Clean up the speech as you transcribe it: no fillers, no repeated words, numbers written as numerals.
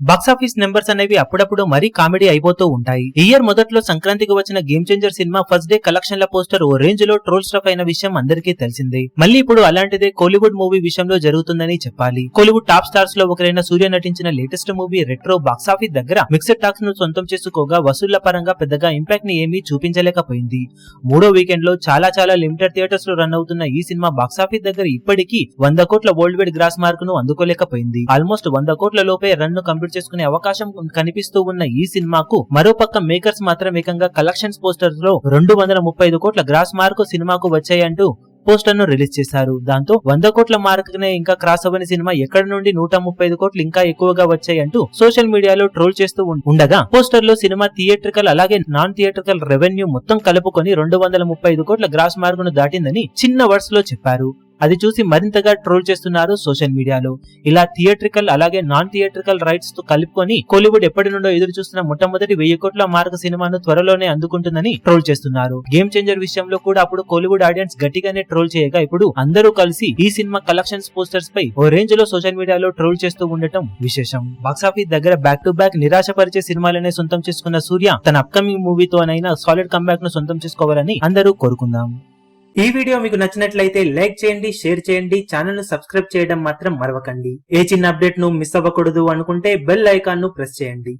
Box office numbers అనేవి అప్పుడప్పుడు మరీ కామెడీ అయిపోతూ ఉంటాయి. ఈ ఇయర్ మొదట్లో సంక్రాంతికి వచ్చిన game changer cinema first day కలెక్షన్ల పోస్టర్ ఓ రేంజ్ లో ట్రోల్ స్టఫ్ అయిన విషయం అందరికీ తెలిసిందే. మళ్ళీ ఇప్పుడు అలాంటిదే కోలీవుడ్ మూవీ విషయంలో జరుగుతుందని చెప్పాలి. కోలీవుడ్ టాప్ స్టార్స్ లో ఒకరైన సూర్య నటించిన లేటెస్ట్ మూవీ రెట్రో బాక్సాఫీస్ దగ్గర మిక్స్డ్ టాక్స్ ను సొంతం చేసుకోగా వసూళ్ల పరంగా పెద్దగా ఇంపాక్ట్ ని ఏమీ చూపించలేకపోయింది. మూడో వీకెండ్ లో చాలా లిమిటెడ్ థియేటర్స్ లో రన్ అవుతున్న ఈ సినిమా బాక్సాఫీస్ దగ్గర ఇప్పటికీ 100 కోట్ల వరల్డ్ వైడ్ గ్రాస్ మార్క్ ను అందుకోలేకపోయింది. ఆల్మోస్ట్ 100 కోట్ల లోపే రన్ ను కంప్లీట్ చేసుకునే అవకాశం కనిపిస్తూ ఉన్న ఈ సినిమాకు మరోపక్క మేకర్స్ మాత్రం ఏకంగా కలెక్షన్స్ పోస్టర్స్ లో 235 కోట్ల గ్రాస్ మార్క్ సినిమాకు వచ్చాయంటూ పోస్టర్ ను రిలీజ్ చేశారు. దాంతో 100 కోట్ల మార్క్ నే ఇంకా క్రాస్ అవ్వని సినిమా ఎక్కడి నుండి 135 కోట్లు ఇంకా ఎక్కువగా వచ్చాయంటూ సోషల్ మీడియాలో ట్రోల్ చేస్తూ ఉండగా పోస్టర్ లో సినిమా థియేట్రికల్ అలాగే నాన్ థియేట్రికల్ రెవెన్యూ మొత్తం కలుపుకొని 235 కోట్ల గ్రాస్ మార్క్ ను దాటిందని చిన్న వర్డ్స్ లో చెప్పారు. అది చూసి మరింతగా ట్రోల్ చేస్తున్నారు సోషల్ మీడియాలో. ఇలా థియేట్రికల్ అలాగే నాన్ థియేట్రికల్ రైట్స్ తో కలుపుకొని కోలీవుడ్ ఎప్పటి నుండో ఎదురు చూస్తున్న మొట్టమొదటి 1000 కోట్ల మార్క్ సినిమాను త్వరలోనే అందుకుంటుందని ట్రోల్ చేస్తున్నారు. గేమ్ చేంజర్ విషయంలో కూడా అప్పుడు కోలీవుడ్ ఆడియన్స్ గట్టిగానే ట్రోల్ చేయగా ఇప్పుడు అందరూ కలిసి ఈ సినిమా కలెక్షన్స్ పోస్టర్స్ పై ఓ రేంజ్ లో సోషల్ మీడియాలో ట్రోల్ చేస్తూ ఉండటం విశేషం. బాక్సాఫీస్ దగ్గర బ్యాక్ టు బ్యాక్ నిరాశపరిచే సినిమాలనే సొంతం చేసుకున్న సూర్య తన అప్కమింగ్ మూవీతోనైనా సాలిడ్ కంబ్యాక్ ను సొంతం చేసుకోవాలని అందరూ కోరుకుందాం. ఈ వీడియో మీకు నచ్చినట్లయితే లైక్ చేయండి, షేర్ చేయండి, ఛానల్ ను సబ్స్క్రైబ్ చేయడం మాత్రం మరవకండి. ఏ చిన్న అప్డేట్ ను మిస్ అవ్వకూడదు అనుకుంటే బెల్ ఐకాన్ ను ప్రెస్ చేయండి.